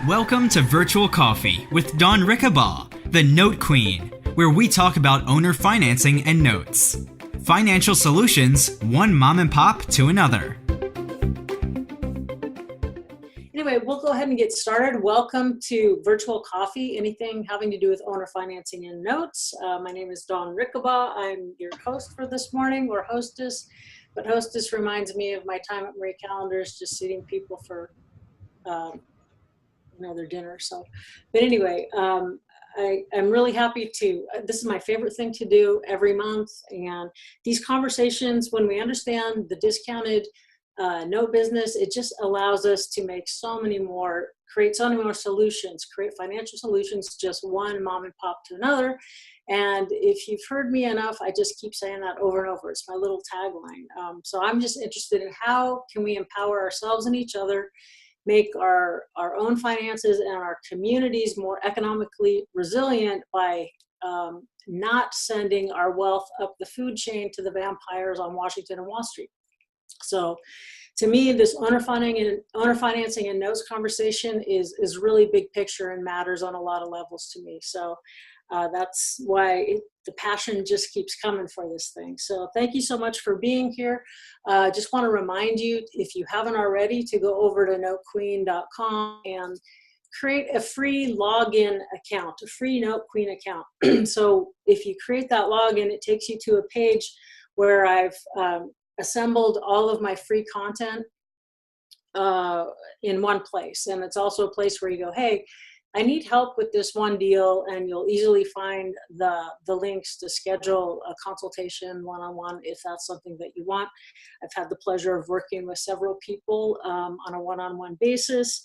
Welcome to Virtual Coffee with Dawn Rickabaugh, the Note Queen, where we talk about owner financing and notes. Financial solutions, one mom and pop to another. Anyway, we'll go ahead and get started. Welcome to Virtual Coffee, anything having to do with owner financing and notes. My name is Dawn Rickabaugh. I'm your host for this morning, or hostess, but hostess reminds me of my time at Marie Callender's, just seating people for their dinner. But anyway, I'm really happy to, this is my favorite thing to do every month. And these conversations, when we understand the discounted note business, it just allows us to make create so many more solutions, create financial solutions, just one mom and pop to another. And if you've heard me enough, I just keep saying that over and over. It's my little tagline. So I'm just interested in how can we empower ourselves and each other, make our own finances and our communities more economically resilient by not sending our wealth up the food chain to the vampires on Washington and Wall Street. So to me, this owner financing and notes conversation is really big picture and matters on a lot of levels to me. So that's why the passion just keeps coming for this thing. So thank you so much for being here. Just want to remind you, if you haven't already, to go over to notequeen.com and create a free login account, a free Note Queen account. So if you create that login, it takes you to a page where I've assembled all of my free content in one place. And it's also a place where you go, hey, I need help with this one deal, and you'll easily find the links to schedule a consultation one-on-one if that's something that you want. I've had the pleasure of working with several people on a one-on-one basis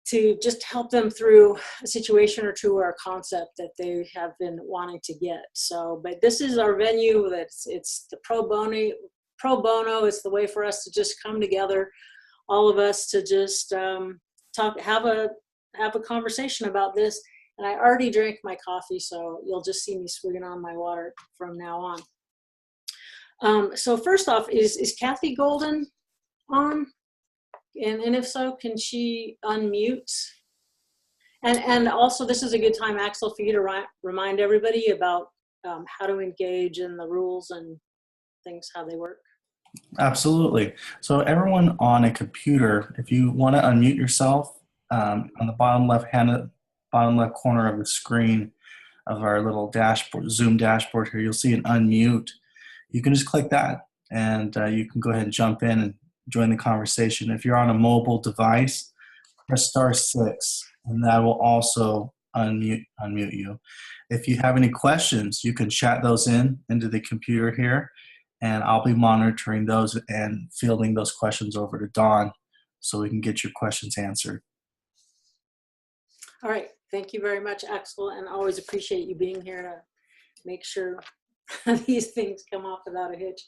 to just help them through a situation or two or a concept that they have been wanting to get. So, but this is our venue. It's the pro bono. It's the way for us to just come together, all of us, to just have a conversation about this. And I already drank my coffee, so you'll just see me swigging on my water from now on. So first off, is Kathy Golden on? And if so, can she unmute? And also, this is a good time, Axel, for you to remind everybody about how to engage in the rules and things, how they work. Absolutely. So everyone on a computer, if you want to unmute yourself, on the bottom left corner of the screen of our little dashboard, Zoom dashboard here, you'll see an unmute. You can just click that, and you can go ahead and jump in and join the conversation. If you're on a mobile device, press *6, and that will also unmute you. If you have any questions, you can chat those into the computer here, and I'll be monitoring those and fielding those questions over to Dawn so we can get your questions answered. All right. Thank you very much, Axel, and I always appreciate you being here to make sure these things come off without a hitch.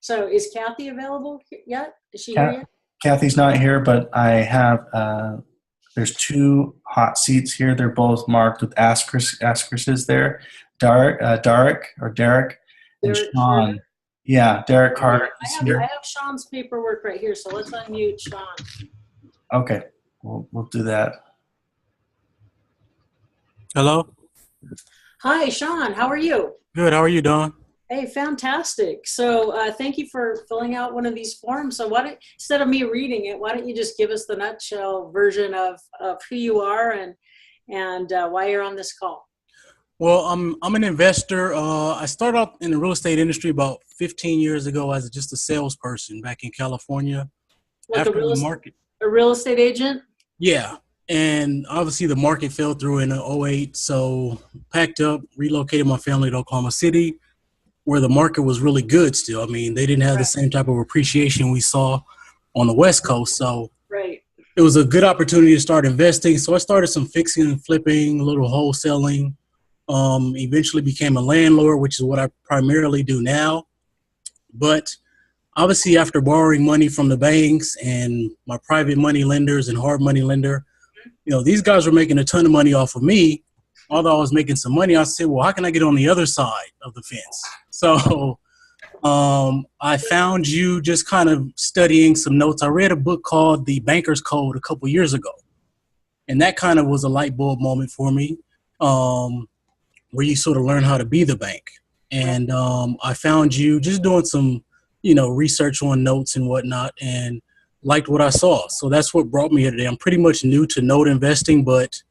So is Kathy available yet? Is she here yet? Kathy's not here, but I have, there's two hot seats here. They're both marked with asterisks there. Derek, and Sean. Yeah, Derek Carter is here. I have Sean's paperwork right here, so let's unmute Sean. Okay, we'll do that. Hello. Hi, Sean. How are you? Good. How are you, Dawn? Hey, fantastic. So thank you for filling out one of these forms. So instead of me reading it, why don't you just give us the nutshell version of who you are and why you're on this call? Well, I'm an investor. I started out in the real estate industry about 15 years ago as just a salesperson back in California. Like a real estate agent? Yeah. And obviously the market fell through in 2008. So packed up, relocated my family to Oklahoma City, where the market was really good still. I mean, they didn't have the same type of appreciation we saw on the West Coast. So it was a good opportunity to start investing. So I started some fixing and flipping, a little wholesaling. Eventually became a landlord, which is what I primarily do now. But obviously after borrowing money from the banks and my private money lenders and hard money lender, these guys were making a ton of money off of me. Although I was making some money, I said, well, how can I get on the other side of the fence? So I found you just kind of studying some notes. I read a book called The Banker's Code a couple years ago. And that kind of was a light bulb moment for me, where you sort of learn how to be the bank. And I found you just doing some, research on notes and whatnot, and liked what I saw. So that's what brought me here today. I'm pretty much new to note investing, but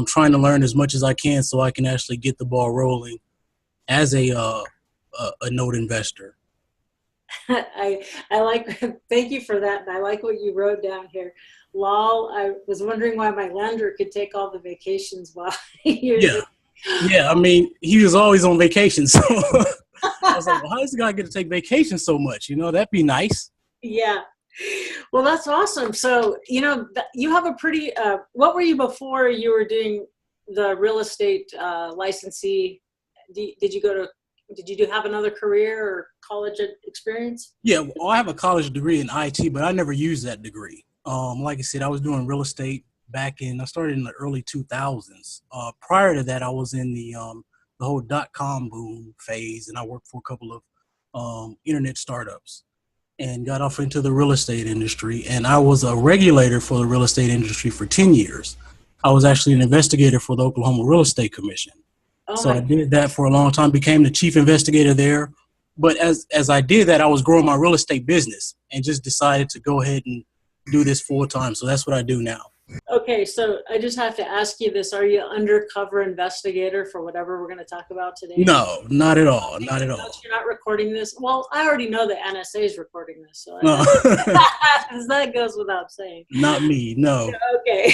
trying to learn as much as I can so I can actually get the ball rolling as a note investor. I like, thank you for that. And I like what you wrote down here. Lol, I was wondering why my lender could take all the vacations while you're Yeah, I mean, he was always on vacation. So I was like, well, how does the guy get to take vacation so much? That'd be nice. Yeah. Well, that's awesome. So, you have a pretty, what were you before you were doing the real estate licensee? Did you have another career or college experience? Yeah, well, I have a college degree in IT, but I never used that degree. Like I said, I was doing real estate I started in the early 2000s. Prior to that, I was in the whole .com boom phase, and I worked for a couple of internet startups and got off into the real estate industry. And I was a regulator for the real estate industry for 10 years. I was actually an investigator for the Oklahoma Real Estate Commission. So I did that for a long time, became the chief investigator there. But as I did that, I was growing my real estate business and just decided to go ahead and do this full time. So that's what I do now. Okay, so I just have to ask you this. Are you undercover investigator for whatever we're going to talk about today? No, not at all. Not at all. You're not recording this? Well, I already know the NSA is recording this, so No. that goes without saying. Not me, no. Okay.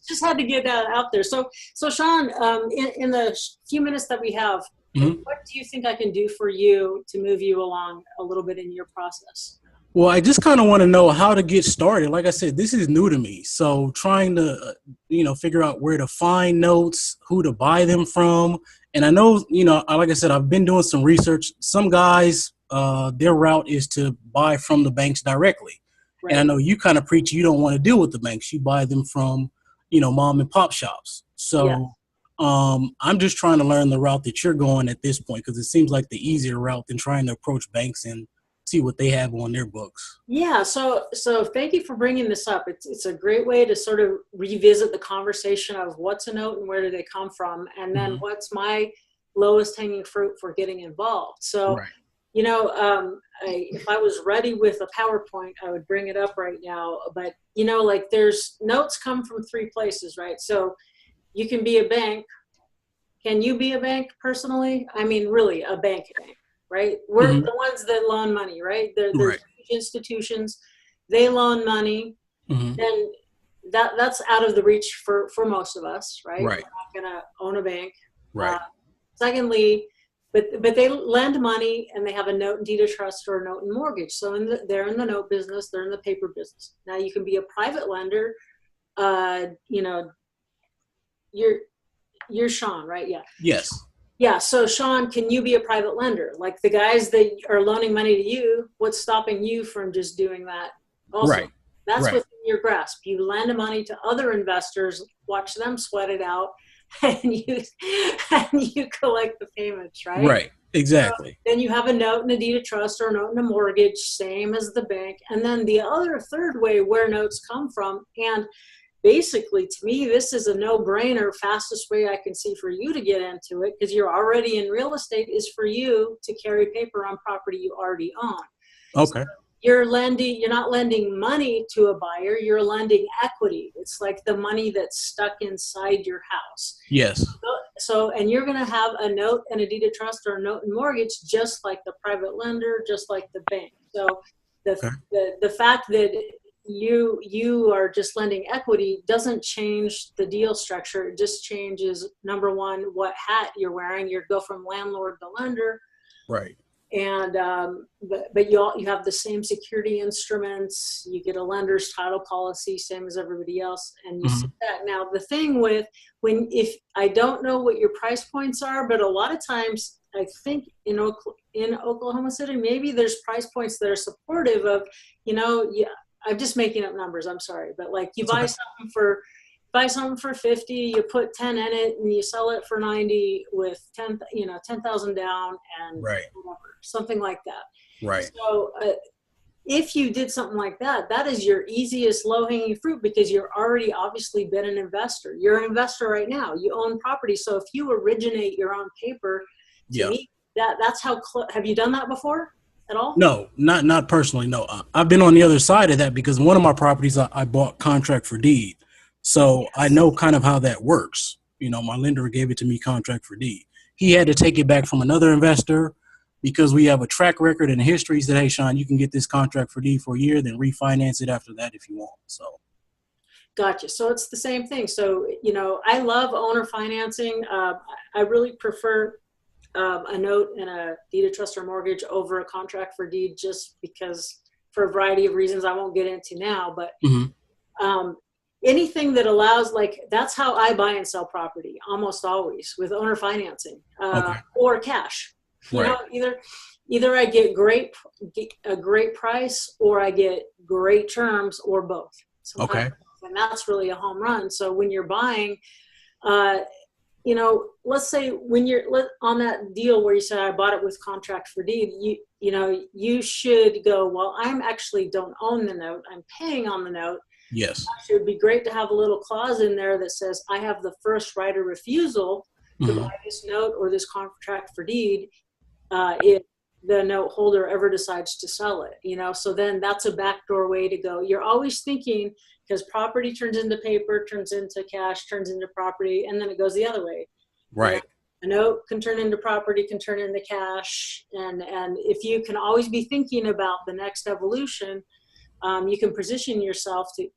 Just had to get that out there. So Sean, in the few minutes that we have, what do you think I can do for you to move you along a little bit in your process? Well, I just kind of want to know how to get started. Like I said, this is new to me. So trying to, figure out where to find notes, who to buy them from. And I know, like I said, I've been doing some research. Some guys, their route is to buy from the banks directly. Right. And I know you kind of preach you don't want to deal with the banks. You buy them from, mom and pop shops. So I'm just trying to learn the route that you're going at this point, because it seems like the easier route than trying to approach banks and see what they have on their books. Yeah. So thank you for bringing this up. It's a great way to sort of revisit the conversation of what's a note and where do they come from, and then what's my lowest hanging fruit for getting involved. So, if I was ready with a PowerPoint, I would bring it up right now. But there's notes come from three places, right? So you can be a bank. Can you be a bank personally? I mean, really, a bank. Right? We're the ones that loan money, right? They're institutions. They loan money. And that's out of the reach for most of us, right? Right. We're not going to own a bank. Right. Secondly, but they lend money and they have a note and deed of trust or a note and mortgage. So they're in the note business. They're in the paper business. Now you can be a private lender. You're Sean, right? Yeah. Yes. Yeah. So Sean, can you be a private lender? Like the guys that are loaning money to you, what's stopping you from just doing that? Also, right. That's within your grasp. You lend money to other investors, watch them sweat it out, and you collect the payments, right? Right. Exactly. So then you have a note and a deed of trust or a note and a mortgage, same as the bank. And then the third way where notes come from, and basically, to me, this is a no-brainer, fastest way I can see for you to get into it, because you're already in real estate, is for you to carry paper on property you already own. Okay. So you're not lending money to a buyer, you're lending equity. It's like the money that's stuck inside your house. Yes. So and you're going to have a note and a deed of trust or a note and mortgage, just like the private lender, just like the bank. So the fact that you are just lending equity doesn't change the deal structure. It just changes, number one, what hat you're wearing. You go from landlord to lender, right? And but you have the same security instruments. You get a lender's title policy, same as everybody else, and you see that. Now the thing if I don't know what your price points are, but a lot of times I think in Oklahoma City, maybe there's price points that are supportive of, I'm just making up numbers. I'm sorry, but like you buy something for 50, you put 10 in it, and you sell it for 90 with 10,000 down, and right, whatever, something like that. Right. So if you did something like that, that is your easiest low-hanging fruit because you're already obviously been an investor. You're an investor right now. You own property. So if you originate your own paper, to me, that's how, have you done that before at all? No, not personally. No, I've been on the other side of that because one of my properties I bought contract for deed. So Yes. I know kind of how that works. You know, my lender gave it to me contract for deed. He had to take it back from another investor because we have a track record and history. He said, hey, Sean, you can get this contract for deed for a year, then refinance it after that if you want. So. Gotcha. So it's the same thing. So, you know, I love owner financing. I really prefer a note and a deed of trust or mortgage over a contract for deed just because for a variety of reasons I won't get into now. But anything that allows, like, that's how I buy and sell property almost always with owner financing or cash. You know, either I get a great price or I get great terms or both. Sometimes, and that's really a home run. So when you're buying, you know, let's say when you're on that deal where you said I bought it with contract for deed, you know, you should go, well, I'm actually don't own the note. I'm paying on the note. Yes. It would be great to have a little clause in there that says I have the first right of refusal to buy this note or this contract for deed if the note holder ever decides to sell it, you know, so then that's a backdoor way to go. You're always thinking, because property turns into paper, turns into cash, turns into property, and then it goes the other way. Right. You know, a note can turn into property, can turn into cash. And if you can always be thinking about the next evolution, you can position yourself to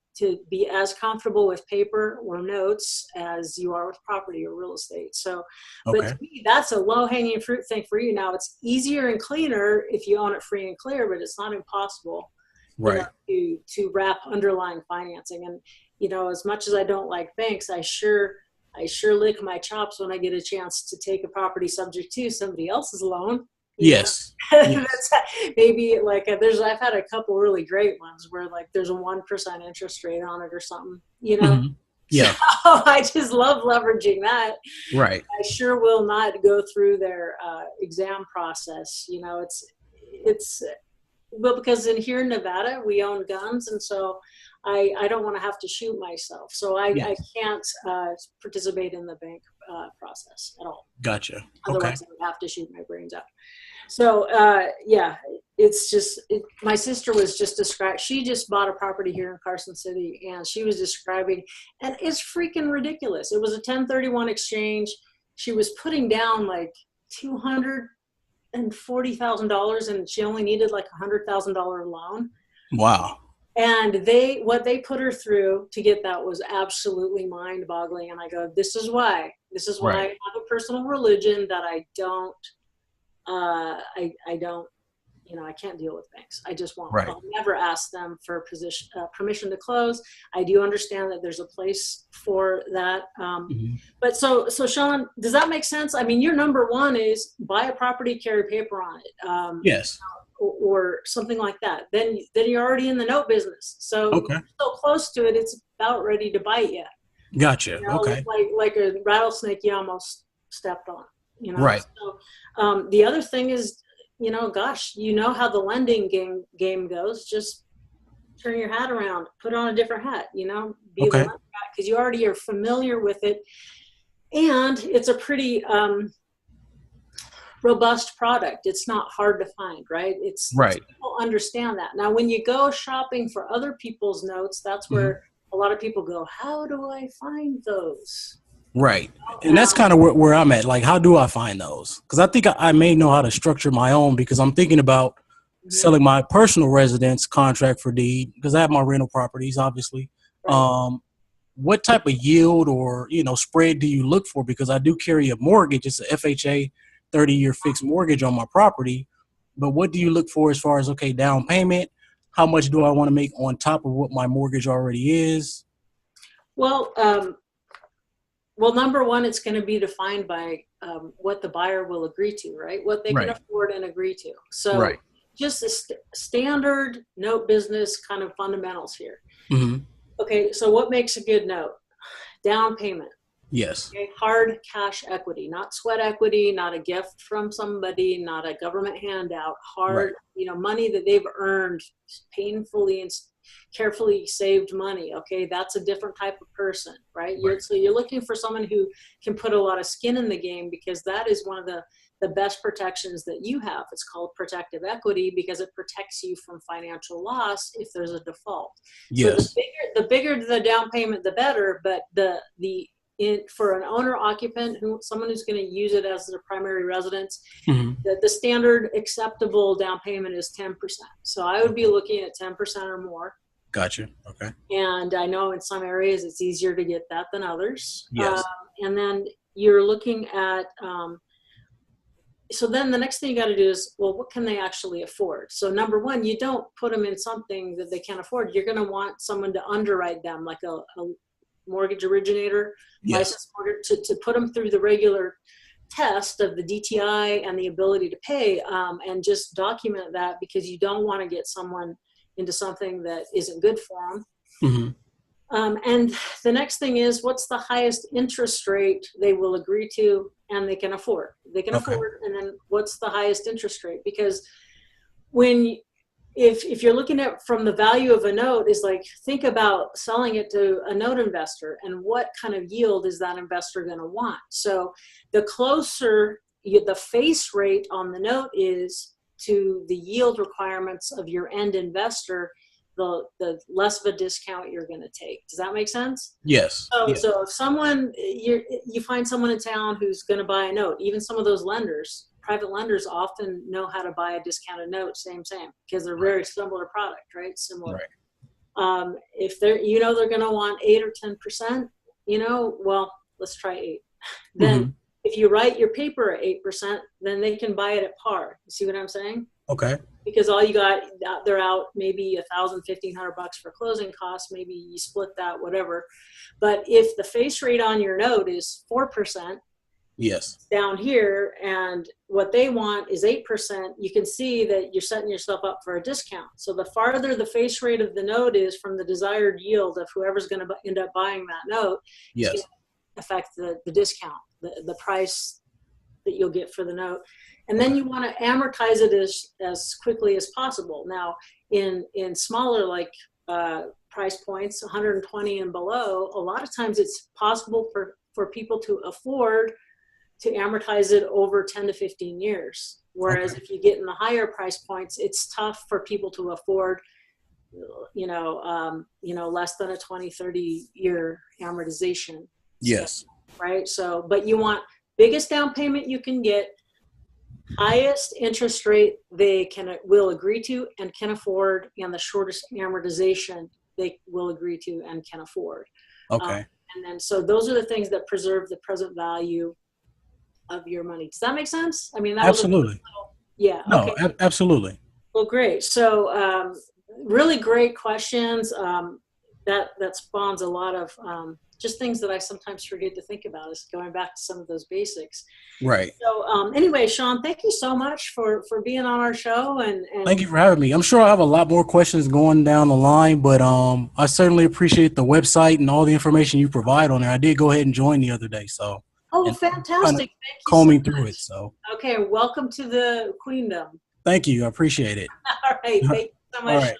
be as comfortable with paper or notes as you are with property or real estate. So, but to me, that's a low-hanging fruit thing for you. Now, it's easier and cleaner if you own it free and clear, but it's not impossible, right, you know, to wrap underlying financing. And, you know, as much as I don't like banks, I sure lick my chops when I get a chance to take a property subject to somebody else's loan. Yes. That's maybe like I've had a couple really great ones where like there's a 1% interest rate on it or something, you know. Yeah. So I just love leveraging that. Right. I sure will not go through their exam process. You know, it's well, because here in Nevada we own guns, and so I don't want to have to shoot myself. So I can't participate in the bank process at all. Gotcha. Otherwise I would have to shoot my brains out. So, it's just, my sister was just she just bought a property here in Carson City, and she was describing, and it's freaking ridiculous. It was a 1031 exchange. She was putting down like $240,000 and she only needed like $100,000 loan. Wow. And what they put her through to get that was absolutely mind-boggling. And I go, this is why I have a personal religion that I don't, I don't, you know, I can't deal with banks. I just won't. I'll never ask them for permission to close. I do understand that there's a place for that. But so Sean, does that make sense? I mean, your number one is buy a property, carry paper on it. Yes. Or something like that. Then you're already in the note business. So you're so close to it, it's about ready to bite you. Gotcha. You know, like a rattlesnake you almost stepped on. You know? Right. So the other thing is, you know, gosh, you know how the lending game goes. Just turn your hat around, put on a different hat, you know, be the lender guy, because you already are familiar with it. And it's a pretty robust product. It's not hard to find, right? It's people understand that. Now, when you go shopping for other people's notes, that's where a lot of people go, how do I find those? Right. And that's kind of where I'm at. Like, how do I find those? Because I think I may know how to structure my own, because I'm thinking about selling my personal residence contract for deed, because I have my rental properties, obviously. What type of yield or, you know, spread do you look for? Because I do carry a mortgage. It's a FHA 30-year fixed mortgage on my property. But what do you look for as far as, okay, down payment? How much do I want to make on top of what my mortgage already is? Well, number one, it's going to be defined by what the buyer will agree to, right? What they can afford and agree to. So just the standard note business kind of fundamentals here. Okay, so what makes a good note? Down payment. Yes. Okay? Hard cash equity, not sweat equity, not a gift from somebody, not a government handout. Right. Hard, money that they've earned painfully and carefully saved money. Okay, that's a different type of person, right? Right. So you're looking for someone who can put a lot of skin in the game, because that is one of the best protections that you have. It's called protective equity because it protects you from financial loss if there's a default. So Yes. the bigger the down payment, the better. But for an owner occupant, someone who's going to use it as their primary residence, Hmm. the standard acceptable down payment is 10%. So I would be looking at 10% or more. Gotcha. Okay. And I know in some areas it's easier to get that than others. Yes. And then you're looking at, so then the next thing you got to do is, well, what can they actually afford? So number one, you don't put them in something that they can't afford. You're going to want someone to underwrite them, like a mortgage originator, Yes. licensed mortgage, to put them through the regular test of the DTI and the ability to pay, and just document that, because you don't want to get someone into something that isn't good for them. Hmm. And the next thing is, what's the highest interest rate they will agree to and they can afford? They can Okay. afford, and then what's the highest interest rate? Because if you're looking at from the value of a note, is like, think about selling it to a note investor and what kind of yield is that investor going to want. So the closer the face rate on the note is to the yield requirements of your end investor, the less of a discount you're going to take. Does that make sense? Yes. Yes. So if someone, you find someone in town who's going to buy a note, even some of those lenders, private lenders often know how to buy a discounted note, same, because they're very similar product, right? Similar. Right. If they're going to want 8 or 10%, well, let's try 8. Then if you write your paper at 8%, then they can buy it at par. You see what I'm saying? Okay. Because all you got, they're out maybe $1,000, $1,500 for closing costs. Maybe you split that, whatever. But if the face rate on your note is 4%, yes, down here, and what they want is 8%, you can see that you're setting yourself up for a discount. So the farther the face rate of the note is from the desired yield of whoever's going to end up buying that note, yes, it's going to affect the discount, the price that you'll get for the note. And then you want to amortize it as quickly as possible. Now, in smaller price points, 120 and below, a lot of times it's possible for people to afford to amortize it over 10 to 15 years. Whereas if you get in the higher price points, it's tough for people to afford, less than a 20, 30 year amortization. yes. Right. So, but you want biggest down payment you can get, highest interest rate they will agree to and can afford, and the shortest amortization they will agree to and can afford. Okay. And then, so those are the things that preserve the present value of your money. Does that make sense? I mean, that Absolutely. Yeah. No, Okay. Absolutely. Well, great. So, really great questions. That spawns a lot of just things that I sometimes forget to think about, is going back to some of those basics. Right. So anyway, Sean, thank you so much for being on our show. And thank you for having me. I'm sure I have a lot more questions going down the line, but I certainly appreciate the website and all the information you provide on there. I did go ahead and join the other day. So. Oh, fantastic. Thank you. Combing through it. So. Okay. Welcome to the queendom. Thank you. I appreciate it. All right. Thank you so much. All right.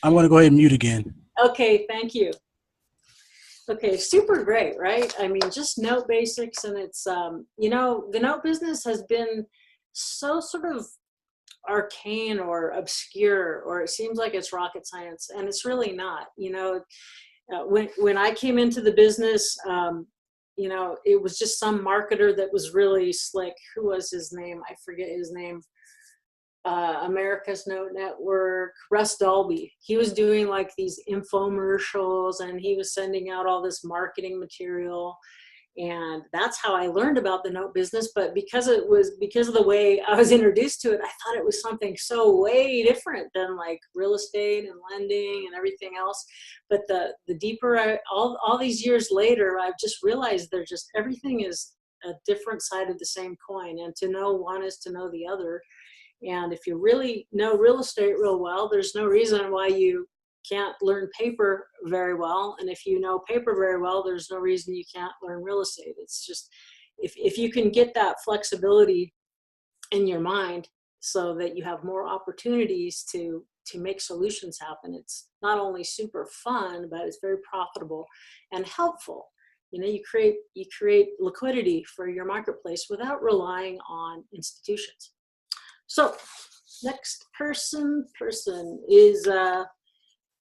I'm going to go ahead and mute again. Okay. Thank you. Okay, super great, right? I mean, just note basics, and it's, the note business has been so sort of arcane or obscure, or it seems like it's rocket science, and it's really not. When I came into the business, it was just some marketer that was really slick. Who was his name? I forget his name. America's Note Network, Russ Dalby. He was doing like these infomercials, and he was sending out all this marketing material. And that's how I learned about the note business. But because of the way I was introduced to it, I thought it was something so way different than like real estate and lending and everything else. But the deeper all these years later, I've just realized everything is a different side of the same coin. And to know one is to know the other. And if you really know real estate real well, there's no reason why you can't learn paper very well. And if you know paper very well, there's no reason you can't learn real estate. It's just, if you can get that flexibility in your mind so that you have more opportunities to make solutions happen, it's not only super fun, but it's very profitable and helpful. You create liquidity for your marketplace without relying on institutions. So next person is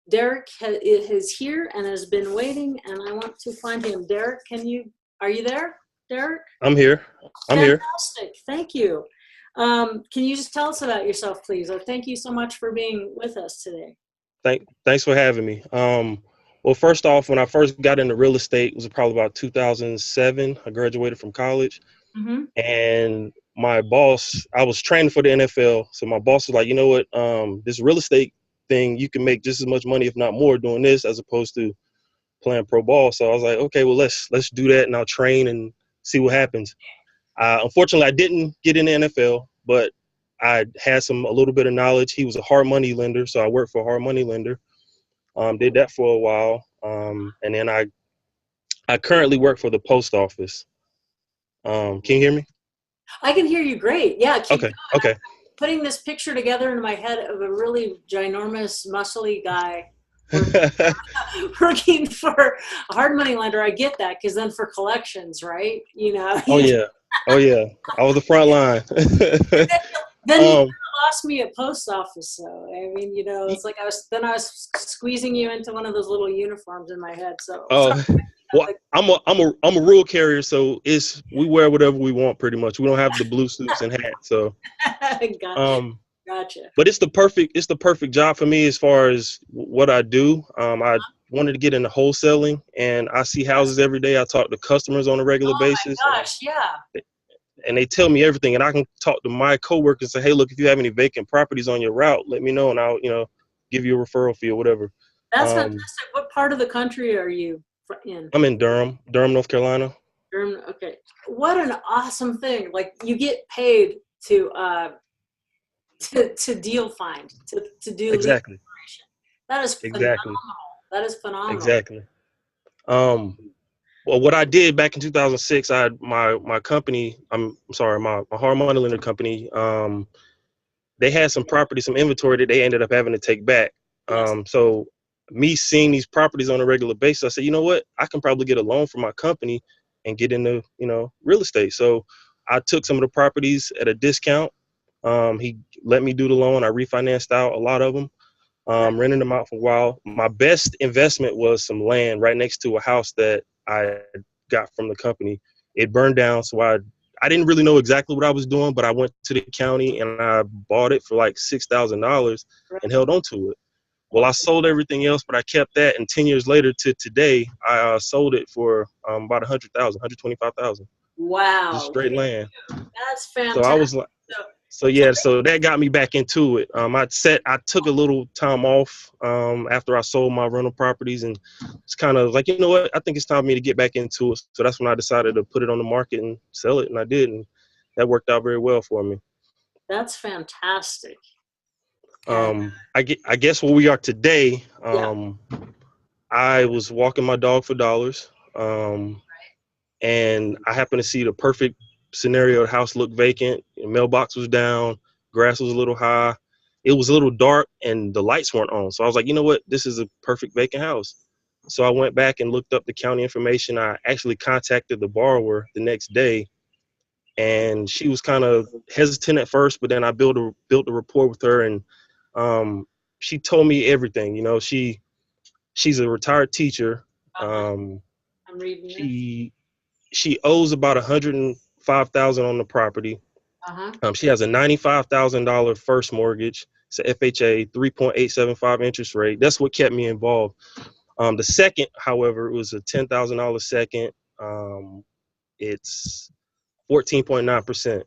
Derek is here and has been waiting, and I want to find him. Derek, are you there, Derek? I'm here. Fantastic. Thank you. Can you just tell us about yourself, please? Thank you so much for being with us today. Thanks for having me. Well, first off, when I first got into real estate, it was probably about 2007. I graduated from college, and my boss, I was training for the NFL. So my boss was like, you know what, this real estate thing, you can make just as much money, if not more, doing this as opposed to playing pro ball. So I was like, okay, well, let's do that, and I'll train and see what happens. Unfortunately, I didn't get in the NFL, but I had a little bit of knowledge. He was a hard money lender, so I worked for a hard money lender. Did that for a while, and then I currently work for the post office. Can you hear me? I can hear you great. Yeah. Okay. Okay. Putting this picture together in my head of a really ginormous, muscly guy working for a hard money lender. I get that, because then for collections, right? Oh yeah. I was the front line. Then you lost me at post office, though. I mean, it's like I was squeezing you into one of those little uniforms in my head. So. Well, I'm a rural carrier, so we wear whatever we want pretty much. We don't have the blue suits and hats, so. Gotcha. But it's the perfect job for me as far as what I do. I wanted to get into wholesaling, and I see houses every day. I talk to customers on a regular basis. Oh my gosh, yeah. And they tell me everything, and I can talk to my coworkers and say, hey, look, if you have any vacant properties on your route, let me know, and I'll give you a referral fee or whatever. That's fantastic. What part of the country are you in? I'm in Durham, North Carolina. Durham, okay. What an awesome thing! Like, you get paid to deal find, to do exactly. lead generation. That is phenomenal. Exactly. That is phenomenal. Exactly. Well, what I did back in 2006, I had my company. My hard money lender company. They had some property, some inventory that they ended up having to take back. So me seeing these properties on a regular basis, I said, you know what, I can probably get a loan from my company and get into real estate. So I took some of the properties at a discount. He let me do the loan. I refinanced out a lot of them. Rented them out for a while. My best investment was some land right next to a house that I got from the company. It burned down, so I didn't really know exactly what I was doing, but I went to the county and I bought it for like $6,000 and held on to it. Well, I sold everything else, but I kept that, and 10 years later to today, I sold it for about $100,000, $125,000. Wow! Just straight land. That's fantastic. So I was like. So that got me back into it. I took a little time off after I sold my rental properties, and it's kind of like, you know what, I think it's time for me to get back into it. So that's when I decided to put it on the market and sell it, and I did, and that worked out very well for me. That's fantastic. I guess where we are today, I was walking my dog for dollars, and I happened to see the perfect scenario. The house looked vacant, the mailbox was down, grass was a little high, it was a little dark, and the lights weren't on. So I was like, you know what, this is a perfect vacant house. So I went back and looked up the county information. I actually contacted the borrower the next day, and she was kind of hesitant at first, but then I built a rapport with her, and she told me everything. She's a retired teacher. I'm reading she owes about $105,000 on the property. She has a $95,000 first mortgage. It's a FHA, 3.875 interest rate. That's what kept me involved. The second, however, it was a $10,000 second. It's 14.9%.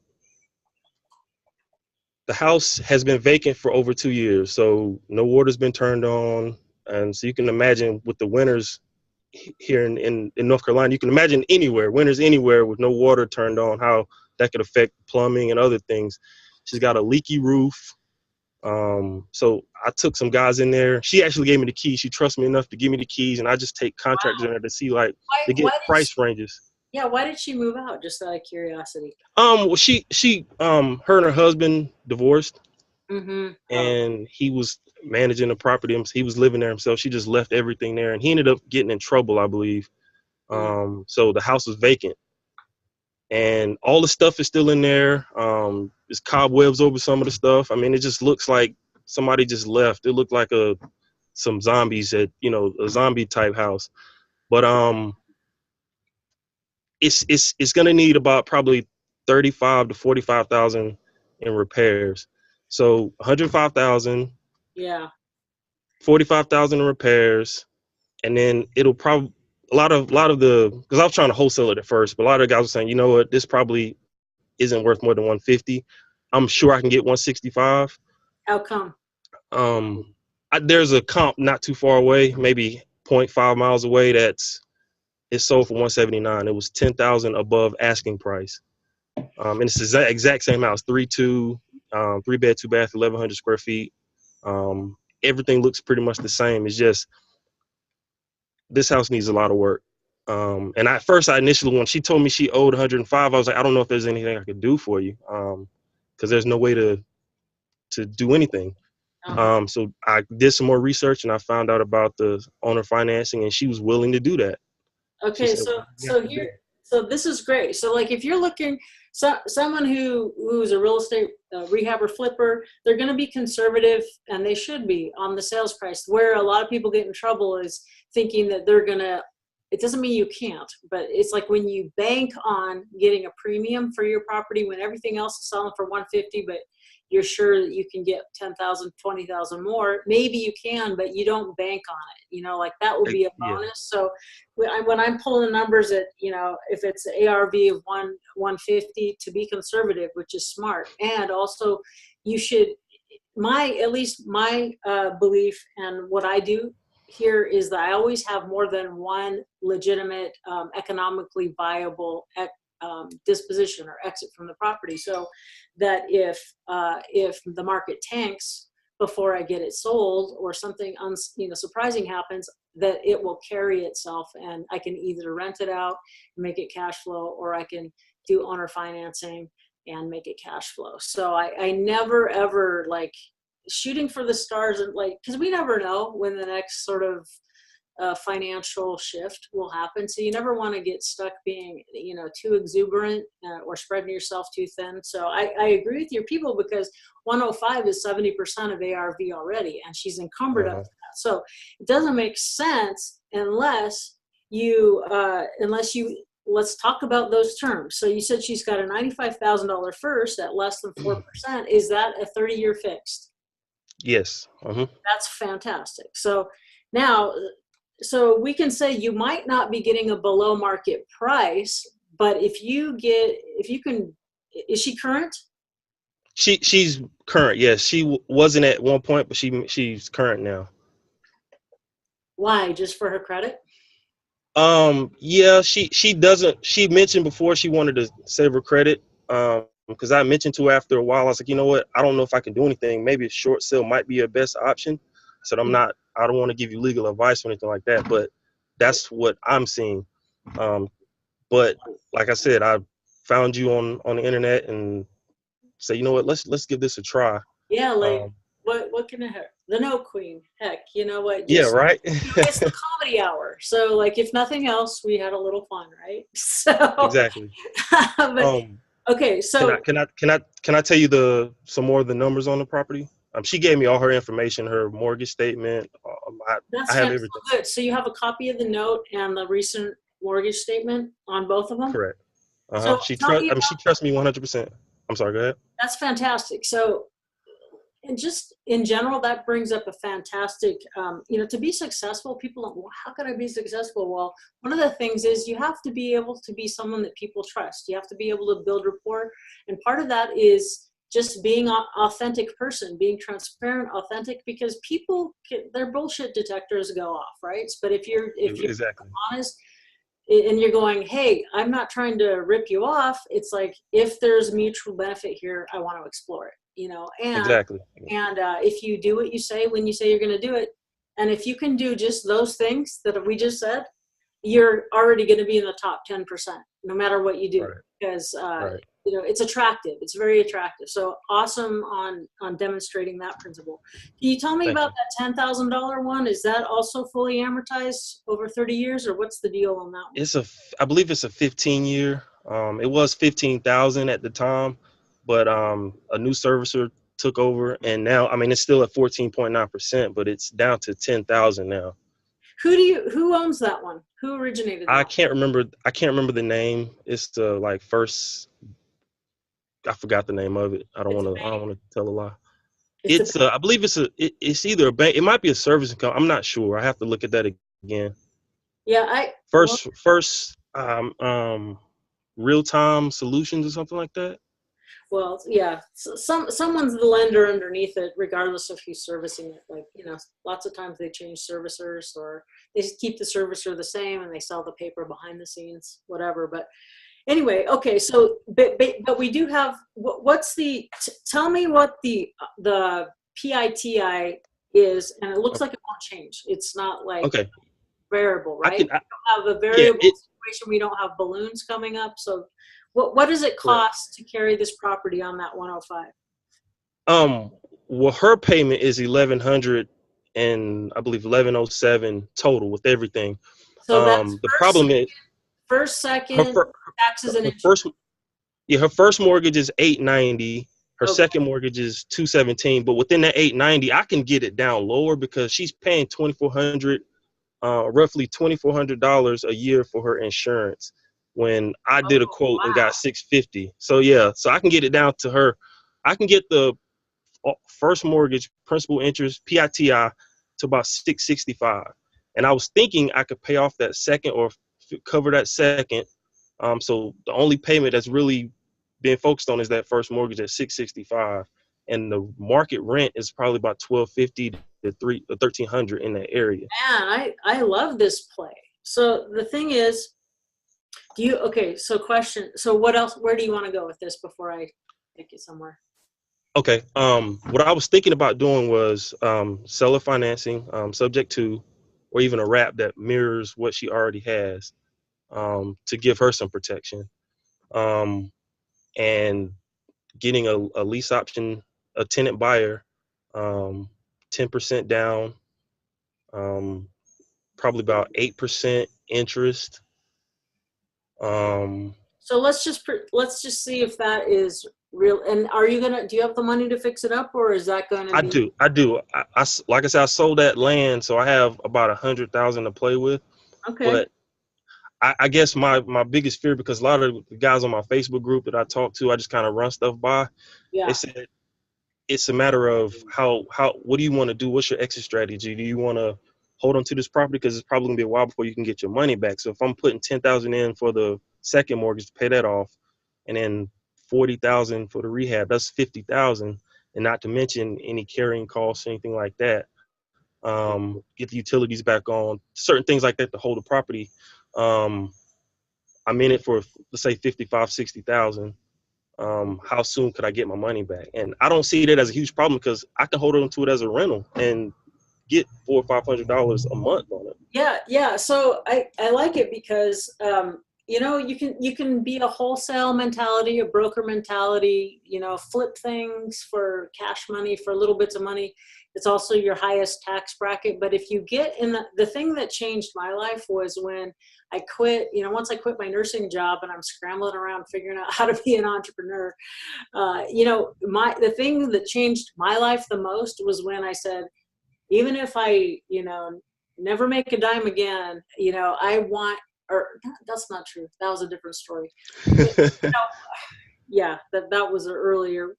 The house has been vacant for over 2 years, so no water's been turned on. And so you can imagine with the winters here in North Carolina, you can imagine winters anywhere with no water turned on, how that could affect plumbing and other things. She's got a leaky roof. So I took some guys in there. She actually gave me the keys. She trusts me enough to give me the keys, and I just take contractors in there to see like to get price ranges. Yeah, why did she move out? Just out of curiosity. Well, she her and her husband divorced, Mm-hmm. and he was managing the property. He was living there himself. She just left everything there, and he ended up getting in trouble, I believe. So the house was vacant, and all the stuff is still in there. There's cobwebs over some of the stuff. I mean, it just looks like somebody just left. It looked like some zombies at a zombie type house. But it's gonna need about probably 35 to 45,000 in repairs. So 105,000. Yeah. 45,000 in repairs, and then it'll probably a lot of the, because I was trying to wholesale it at first, but a lot of the guys were saying, you know what, this probably isn't worth more than 150. I'm sure I can get 165. How come? There's a comp not too far away, maybe 0.5 miles away, it's sold for 179. It was 10,000 above asking price. And it's the exact same house, 3-2, 3-bed, 2-bath, 1,100 square feet. Everything looks pretty much the same. It's just this house needs a lot of work. And at first, initially, when she told me she owed 105, I was like, I don't know if there's anything I could do for you, because there's no way to do anything. So I did some more research, and I found out about the owner financing, and she was willing to do that. Okay, said, so this is great. So like if you're looking, someone who's a real estate rehab or flipper, they're going to be conservative, and they should be on the sales price. Where a lot of people get in trouble is thinking that they're going to, it doesn't mean you can't, but it's like when you bank on getting a premium for your property when everything else is selling for 150, but you're sure that you can get 10,000, 20,000 more. Maybe you can, but you don't bank on it. Like that would be a bonus. Yeah. So when I'm pulling numbers at, if it's an ARV of 150, to be conservative, which is smart. And also you should, at least my belief and what I do here is that I always have more than one legitimate, economically viable disposition or exit from the property, so that if the market tanks before I get it sold, or something surprising happens, that it will carry itself, and I can either rent it out and make it cash flow, or I can do owner financing and make it cash flow. So I never ever like shooting for the stars, and because we never know when the next sort of financial shift will happen. So you never want to get stuck being, too exuberant or spreading yourself too thin. So I agree with your people, because 105 is 70% of ARV already, and she's encumbered up to that. So it doesn't make sense unless you, let's talk about those terms. So you said she's got a $95,000 first at less than 4%. Is that a 30-year fixed? Yes. That's fantastic. So now, so we can say you might not be getting a below market price, but is she current? She's current. Yes, she wasn't at one point, but she's current now. Why? Just for her credit? Yeah, she doesn't. She mentioned before she wanted to save her credit. Because I mentioned to her after a while, I was like, you know what? I don't know if I can do anything. Maybe a short sale might be a best option. I said, I don't want to give you legal advice or anything like that, but that's what I'm seeing. But like I said, I found you on the internet and say, you know what, let's give this a try. Yeah, what can it hurt? The Note Queen. Heck, you know what? Yeah, right. It's the comedy hour. So if nothing else, we had a little fun, right? So exactly. But, okay, so can I tell you some more of the numbers on the property? She gave me all her information, her mortgage statement. That's I have everything. Good. So you have a copy of the note and the recent mortgage statement on both of them? Correct. So she trusts me 100%. I'm sorry, go ahead. That's fantastic. So, and just in general, that brings up a fantastic, to be successful, people don't, well, how can I be successful? Well, one of the things is you have to be able to be someone that people trust. You have to be able to build rapport. And part of that is just being an authentic person, being transparent, authentic, because people, their bullshit detectors go off, right? But if you're exactly honest, and you're going, hey, I'm not trying to rip you off. It's like, if there's mutual benefit here, I want to explore it. and Exactly. if you do what you say when you say you're going to do it, and if you can do just those things that we just said, you're already going to be in the top 10%, no matter what you do, Right. because Right. it's attractive. It's very attractive. So awesome on demonstrating that principle. Can you tell me Thank about you. that $10,000 one? Is that also fully amortized over 30 years, or what's the deal on that one? I believe it's a 15-year. It was 15,000 at the time, but a new servicer took over, and now, I mean, it's still at 14.9%, but it's down to 10,000 now. Who owns that one? Who originated that? I can't remember the name. It's the like first. I forgot the name of it. I don't want to tell a lie. I believe it's either a bank. It might be a service account. I'm not sure. I have to look at that again. Yeah, First real time solutions or something like that. well, yeah, someone's the lender underneath it, regardless of who's servicing it. Like, lots of times they change servicers, or they just keep the servicer the same and they sell the paper behind the scenes, whatever. But anyway, okay, so but we do have tell me what the PITI is, and it looks like it won't change. It's not like Okay. variable, right? We don't have a variable situation. We don't have balloons coming up. So what does it cost to carry this property on that 105? Well, her payment is 1,100 and I believe 1,107 total with everything. So that's the problem is first, second, taxes and interest. Her first mortgage is 890. Her second mortgage is 217. But within that 890, I can get it down lower because she's paying roughly $2,400 a year for her insurance. When I did a quote and got $650. So yeah, so I can get it down to her. I can get the first mortgage principal interest PITI to about $665. And I was thinking I could pay off that second or cover that second. So the only payment that's really being focused on is that first mortgage at $665, and the market rent is probably about $1,250 to $1,300 in that area. Man, I love this play. So the thing is, so question, so what else, where do you want to go with this before I take it somewhere? Okay. What I was thinking about doing was seller financing, subject to, or even a wrap that mirrors what she already has, to give her some protection, and getting a lease option, a tenant buyer, 10% down, probably about 8% interest. So let's just see if that is real. And do you have the money to fix it up, or is that going to be? I do. I like I said, I sold that land, so I have about 100,000 to play with. Okay. But I guess my biggest fear, because a lot of the guys on my Facebook group that I talk to, I just kind of run stuff by. Yeah. They said it's a matter of what do you want to do? What's your exit strategy? Do you want to hold on to this property because it's probably gonna be a while before you can get your money back? So if I'm putting 10,000 in for the second mortgage to pay that off, and then 40,000 for the rehab, that's 50,000, and not to mention any carrying costs, anything like that. Get the utilities back on, certain things like that to hold the property. I'm in it for, let's say, 55, 60,000. How soon could I get my money back? And I don't see that as a huge problem because I can hold on to it as a rental and get $400 or $500 a month on it. Yeah. So I like it because you can be a wholesale mentality, a broker mentality, flip things for cash money, for little bits of money. It's also your highest tax bracket. But if you get in the thing that changed my life was when I quit, once I quit my nursing job and I'm scrambling around figuring out how to be an entrepreneur, the thing that changed my life the most was when I said, even if I, never make a dime again, I want, or that's not true. That was a different story. Yeah, that was an earlier,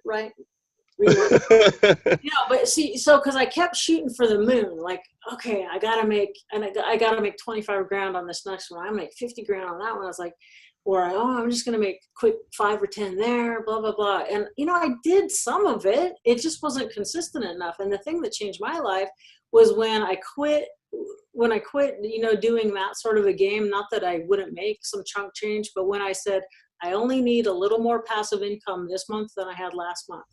right? But see, so because I kept shooting for the moon, like, okay, I gotta make 25 grand on this next one. I make 50 grand on that one. I was like, I'm just gonna make quick 5 or 10 there, blah blah blah. And I did some of it. It just wasn't consistent enough. And the thing that changed my life was when I quit. Doing that sort of a game. Not that I wouldn't make some chunk change, but when I said, I only need a little more passive income this month than I had last month.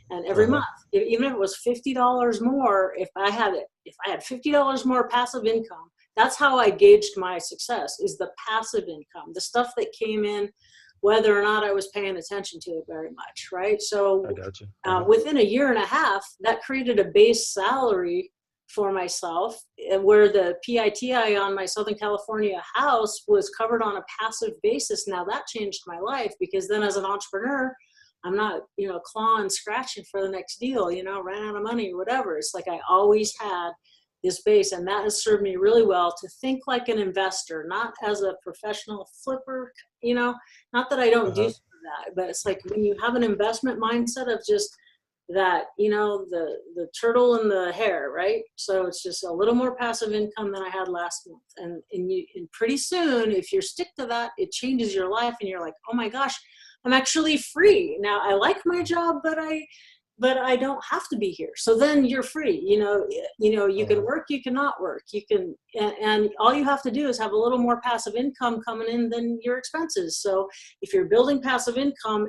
And every Uh-huh. month, even if it was $50 more, if I had $50 more passive income, that's how I gauged my success, is the passive income, the stuff that came in, whether or not I was paying attention to it very much, right? So I got you. Uh-huh. within a year and a half, that created a base salary for myself, where the PITI on my Southern California house was covered on a passive basis. Now that changed my life, because then as an entrepreneur, I'm not, clawing, scratching for the next deal, ran out of money or whatever. It's like I always had this base, and that has served me really well to think like an investor, not as a professional flipper, not that I don't do that, but it's like when you have an investment mindset of just that, the turtle and the hare, right? So it's just a little more passive income than I had last month. And pretty soon, if you stick to that, it changes your life, and you're like, oh my gosh, I'm actually free. Now I like my job, but I don't have to be here. So then you're free. You can work, you cannot work. You can, and all you have to do is have a little more passive income coming in than your expenses. So if you're building passive income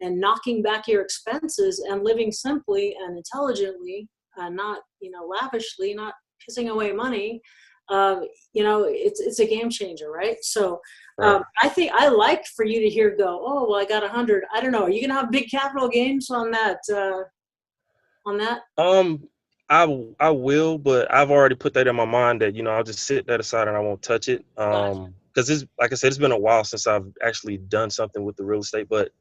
and knocking back your expenses and living simply and intelligently, not, lavishly, not pissing away money, it's a game changer, right? So I think I like for you to hear oh, well, I got 100. I don't know. Are you gonna have big capital gains on that? I will, but I've already put that in my mind that, I'll just sit that aside and I won't touch it. Gotcha. Because it's, like I said, it's been a while since I've actually done something with the real estate, but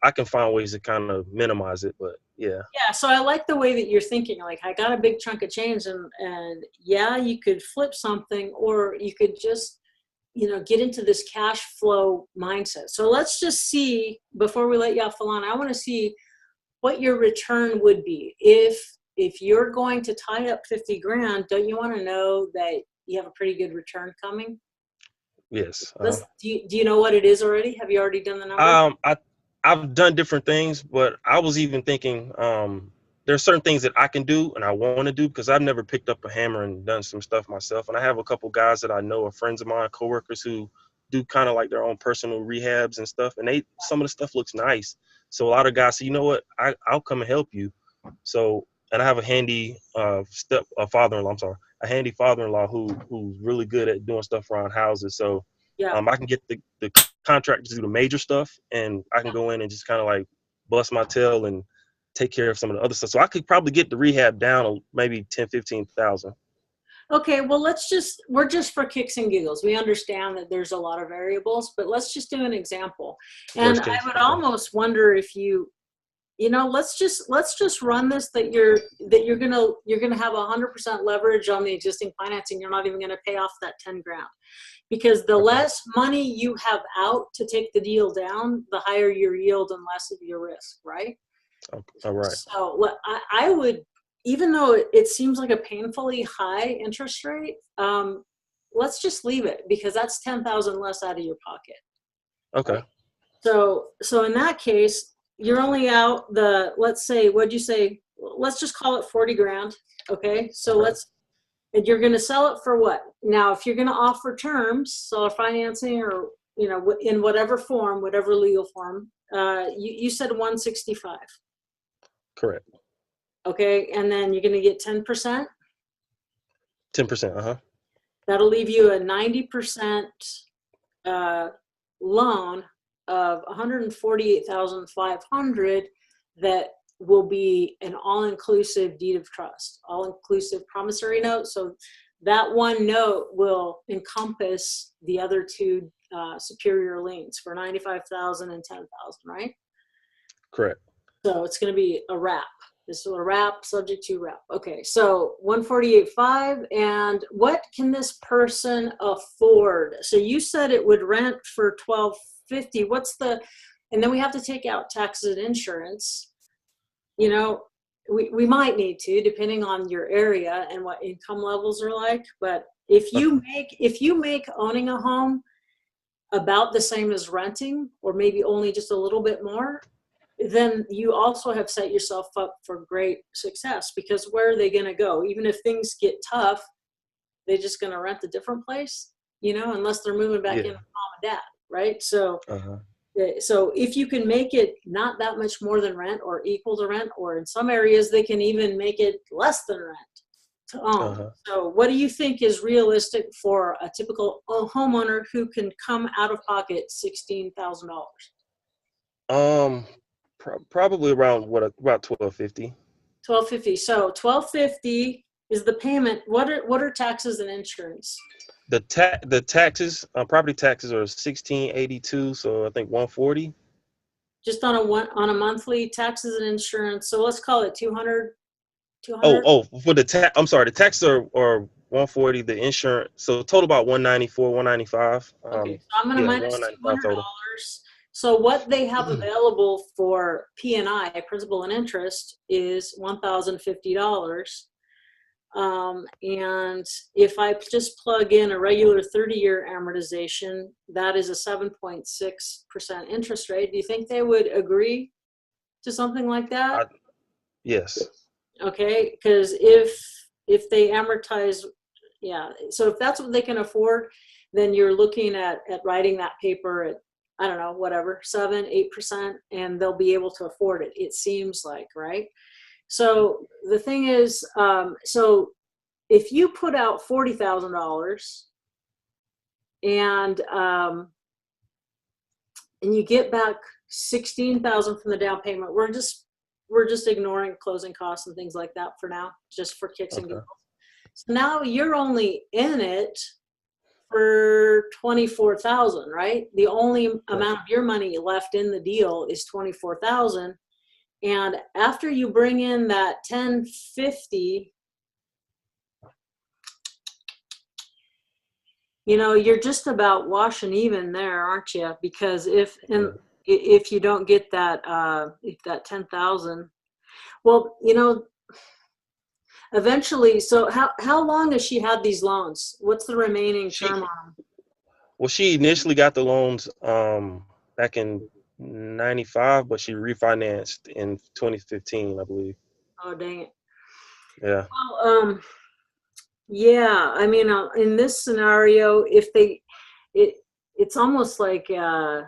I can find ways to kind of minimize it, but yeah. Yeah, so I like the way that you're thinking. Like, I got a big chunk of change, and yeah, you could flip something, or you could just, get into this cash flow mindset. So let's just see, before we let you off the line, I want to see what your return would be if you're going to tie up 50 grand. Don't you want to know that you have a pretty good return coming? Yes. Do you know what it is already? Have you already done the number? I've done different things, but I was even thinking there's certain things that I can do and I want to do, because I've never picked up a hammer and done some stuff myself. And I have a couple guys that I know are friends of mine, coworkers, who do kind of like their own personal rehabs and stuff. And some of the stuff looks nice. So a lot of guys say, you know what, I'll come and help you. So, and I have a handy father-in-law, a handy father-in-law who's really good at doing stuff around houses. So Yeah. I can get the contractors to do the major stuff, and I can go in and just kind of like bust my tail and take care of some of the other stuff. So I could probably get the rehab down to maybe 10, 15,000. Okay, well, we're just for kicks and giggles. We understand that there's a lot of variables, but let's just do an example. And Worst case, I would okay. almost wonder if let's just run this, that you're gonna have 100% leverage on the existing financing. You're not even gonna pay off that 10 grand, because the less money you have out to take the deal down, the higher your yield and less of your risk, right? All right. So I would, even though it seems like a painfully high interest rate, let's just leave it, because that's 10,000 less out of your pocket. Okay. Right? So in that case, you're only out let's say, what'd you say? Let's just call it 40 grand. Okay. So and you're going to sell it for what? Now, if you're going to offer terms, seller financing, or, in whatever form, whatever legal form, you said 165. Correct. Okay. And then you're going to get 10%. 10%. That'll leave you a 90% loan of 148,500 that will be an all-inclusive deed of trust, all-inclusive promissory note. So that one note will encompass the other two superior liens for 95,000 and 10,000, right? Correct. So it's going to be a wrap. This is a wrap, subject to wrap. Okay, so 148.5, and what can this person afford? So you said it would rent for $1,250. And then we have to take out taxes and insurance. We might need to, depending on your area and what income levels are like. But if you make owning a home about the same as renting, or maybe only just a little bit more, then you also have set yourself up for great success, because where are they going to go? Even if things get tough, they're just going to rent a different place, unless they're moving back in with mom and dad. right? So so if you can make it not that much more than rent or equal to rent, or in some areas they can even make it less than rent to own. So what do you think is realistic for a typical homeowner who can come out of pocket $16,000? Probably around about 1250. 1250. So 1250 is the payment. What are taxes and insurance? The taxes, property taxes are 1682, so I think 140. Just on a monthly, taxes and insurance. So let's call it 200. For the I'm sorry, the taxes are 140, the insurance, so total about 194, 195. Okay, so I'm gonna minus $200. So what they have available for P&I, principal and interest, is $1,050. And if I just plug in a regular 30-year amortization, that is a 7.6% interest rate. Do you think they would agree to something like that? Yes. Okay, because if they amortize, yeah, so if that's what they can afford, then you're looking at writing that paper at, I don't know, whatever, 7-8%, and they'll be able to afford it, it seems like, right? So the thing is, so if you put out $40,000 and you get back $16,000 from the down payment, we're just ignoring closing costs and things like that for now, just for kicks and giggles. So now you're only in it for $24,000, right? The only amount of your money left in the deal is $24,000. And after you bring in that $1,050, you're just about washing even there, aren't you? Because if you don't get that that $10,000, well, eventually. So how long has she had these loans? What's the remaining term on them? Well, she initially got the loans back in 95, but she refinanced in 2015, I believe. Oh, dang it. Yeah. Well, yeah, I mean, in this scenario, it's almost like I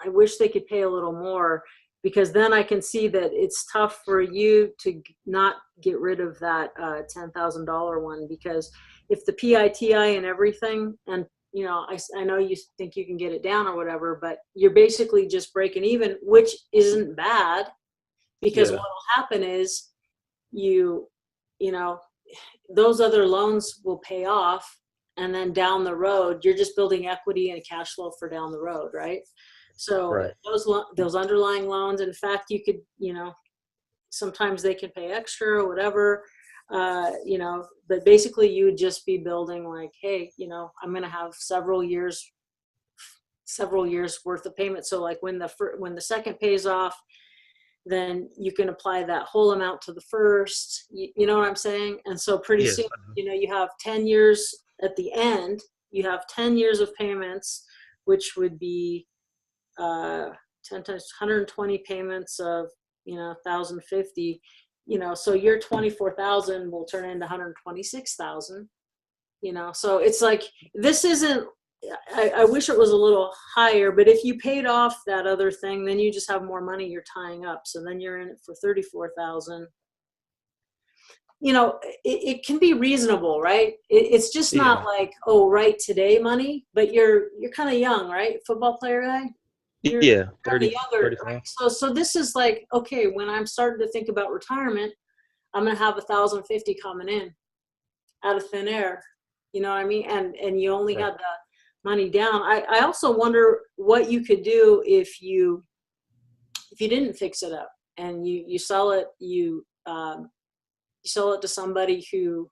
wish they could pay a little more, because then I can see that it's tough for you to not get rid of that $10,000 one, because if the PITI and everything, and I know you think you can get it down or whatever, but you're basically just breaking even, which isn't bad, because what will happen is those other loans will pay off, and then down the road you're just building equity and cash flow for down the road, right? So those underlying loans, in fact, you could, sometimes they can pay extra or whatever, but basically you would just be building like, hey, I'm going to have several years worth of payment. So like when the second pays off, then you can apply that whole amount to the first, you know what I'm saying? And so pretty soon, you have 10 years at the end, you have 10 years of payments, which would be 10 times 120 payments of, 1,050, so your 24,000 will turn into 126,000, so it's like, this isn't, I wish it was a little higher, but if you paid off that other thing, then you just have more money you're tying up. So then you're in it for 34,000. It can be reasonable, right? It's just not like, oh, right today money, but you're kind of young, right? Football player guy? You're 30, younger, right? So this is like, okay, when I'm starting to think about retirement, I'm going to have 1,050 coming in out of thin air. You know what I mean? And you only had the money down. I also wonder what you could do if you didn't fix it up and you sell it, you sell it to somebody who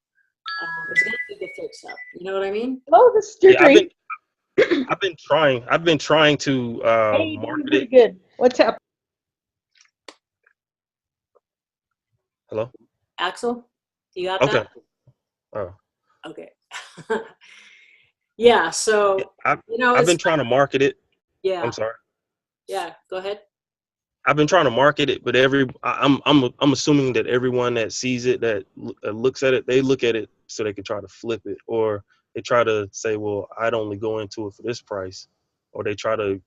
is going to do the fix up. You know what I mean? Oh, this is your drink. I've been trying to Hey, market pretty it. good. What's up? Hello? Axel, you got Okay. that? Oh. Okay. Yeah, so I've been trying to market it. Yeah. I'm sorry. Yeah, go ahead. I've been trying to market it, but I'm assuming that everyone that sees it, that looks at it, they look at it so they can try to flip it, or they try to say, well, I'd only go into it for this price. or they try to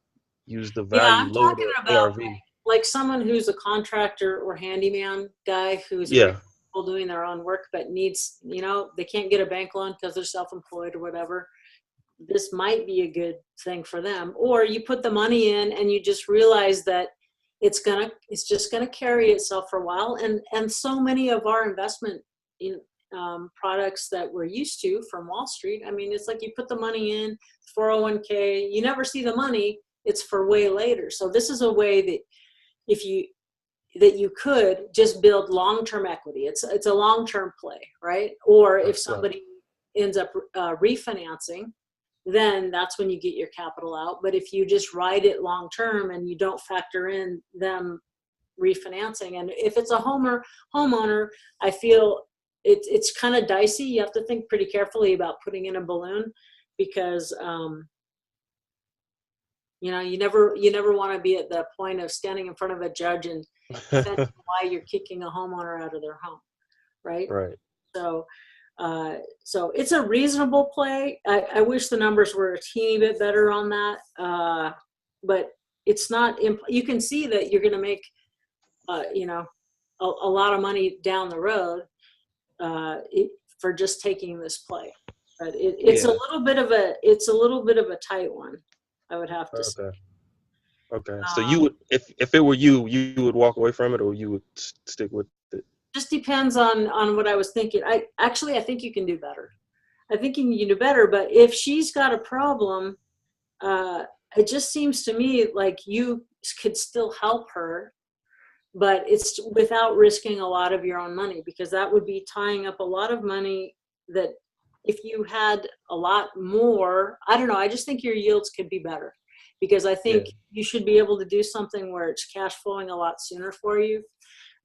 use the Yeah, value I'm lower talking the about ARV. like someone who's a contractor or handyman guy who's Yeah, doing their own work, but needs, they can't get a bank loan because they're self-employed or whatever. This might be a good thing for them. Or you put the money in and you just realize that it's just gonna carry itself for a while. And so many of our investment products that we're used to from Wall Street, I mean, it's like you put the money in 401k, you never see the money. It's for way later. So this is a way that you could just build long-term equity. It's a long-term play, right? Or if somebody ends up refinancing, then that's when you get your capital out. But if you just ride it long-term and you don't factor in them refinancing, and if it's a homeowner, I feel it's kind of dicey. You have to think pretty carefully about putting in a balloon, because you never want to be at the point of standing in front of a judge and defending why you're kicking a homeowner out of their home, right? right. So it's a reasonable play. I wish the numbers were a teeny bit better on that, but it's not. You can see that you're going to make, a lot of money down the road for just taking this play. But it's a little bit of a tight one, I would have to say. Okay. So you would, if it were you would walk away from it, or you would stick with it? Just depends on what I was thinking. I think you can do better. I think you can do better, but if she's got a problem, it just seems to me like you could still help her, but it's without risking a lot of your own money, because that would be tying up a lot of money that if you had a lot more, I don't know, I just think your yields could be better, because I think you should be able to do something where it's cash flowing a lot sooner for you.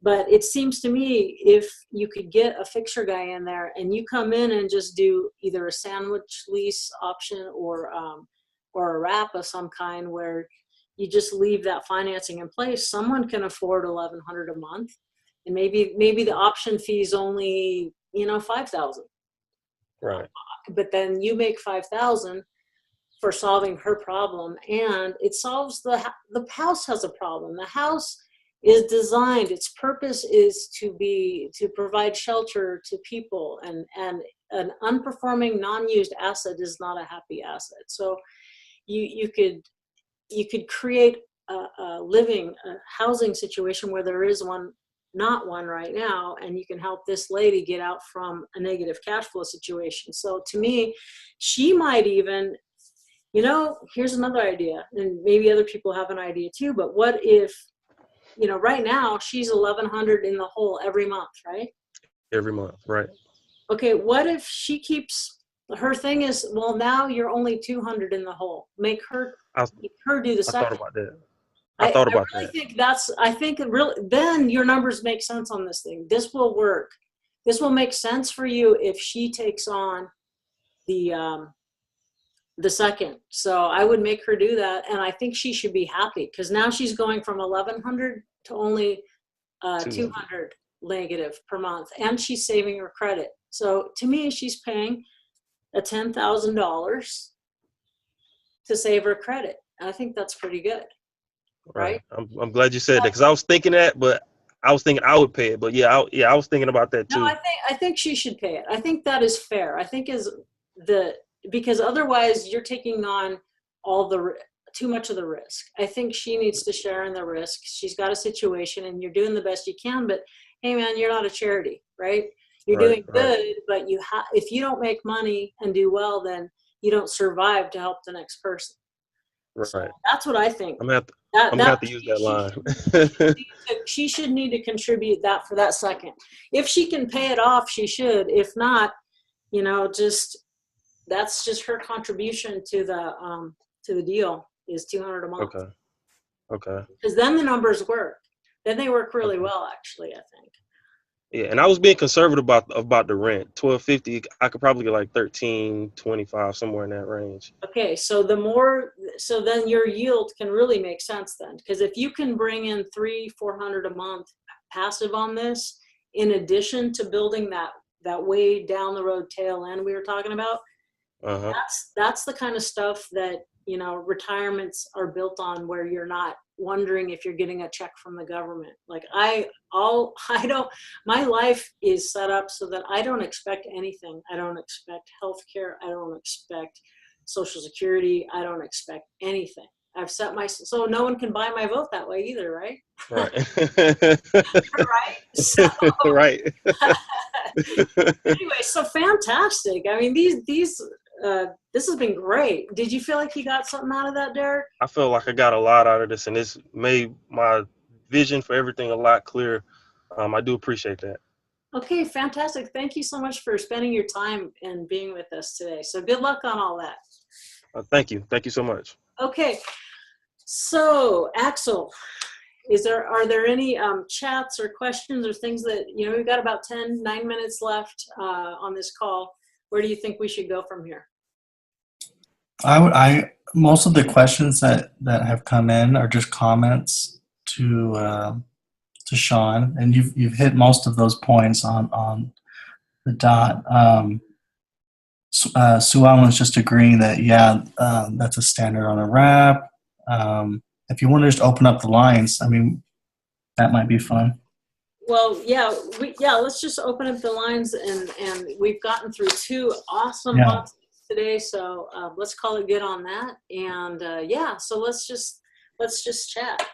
But it seems to me if you could get a fixture guy in there and you come in and just do either a sandwich lease option or a wrap of some kind where you just leave that financing in place, someone can afford $1,100 a month, and maybe the option fee is only $5,000. Right. But then you make $5,000 for solving her problem, and it solves the house has a problem. The house is designed, its purpose is to provide shelter to people, and an unperforming, non-used asset is not a happy asset. So you could create a housing situation where there is not one right now, and you can help this lady get out from a negative cash flow situation. So to me, she might even, here's another idea, and maybe other people have an idea too, but what if, right now she's $1,100 in the hole every month, right? Every month, right? Okay, what if she keeps, her thing is, well, now you're only $200 in the hole. Make her do the second. I thought about that. I think then your numbers make sense on this thing. This will work. This will make sense for you if she takes on the second. So I would make her do that, and I think she should be happy, because now she's going from $1,100 to only $200 negative per month, and she's saving her credit. So to me, she's paying a $10,000 to save her credit. And I think that's pretty good, right? I'm glad you said that, because I was thinking that, but I was thinking I would pay it. But I was thinking about that too. No, I think she should pay it. I think that is fair. I think because otherwise you're taking on too much of the risk. I think she needs to share in the risk. She's got a situation and you're doing the best you can, but hey man, you're not a charity, right? You're doing good, but if you don't make money and do well, then you don't survive to help the next person. Right. So that's what I think. I'm gonna have to use that line. She should need to contribute that for that second. If she can pay it off, she should. If not, that's just her contribution to the deal is $200 a month. Okay. Because then the numbers work. Then they work really well, actually, I think. Yeah, and I was being conservative about the rent. $1,250, I could probably get like $1,325, somewhere in that range. Okay, so then your yield can really make sense then, because if you can bring in $300-400 a month passive on this, in addition to building that way down the road tail end we were talking about, that's the kind of stuff that retirements are built on where you're not wondering if you're getting a check from the government. Like my life is set up so that I don't expect anything. I don't expect health care. I don't expect Social Security. I don't expect anything. I've set so no one can buy my vote that way either, right? Right. Right. So, Right. anyway, so fantastic. I mean, this has been great. Did you feel like you got something out of that, Derek? I feel like I got a lot out of this, and it's made my vision for everything a lot clearer. I do appreciate that. Okay, fantastic. Thank you so much for spending your time and being with us today. So good luck on all that. Thank you. Thank you so much. Okay, so Axel, are there any chats or questions or things that, we've got about 9 minutes left on this call. Where do you think we should go from here? Most of the questions that have come in are just comments to Sean, and you've hit most of those points on the dot. Sue Allen's just agreeing that that's a standard on a wrap. If you want to just open up the lines, I mean, that might be fun. Well, let's just open up the lines, and we've gotten through 2 awesome hot seats today, so let's call it good on that. And so let's just chat.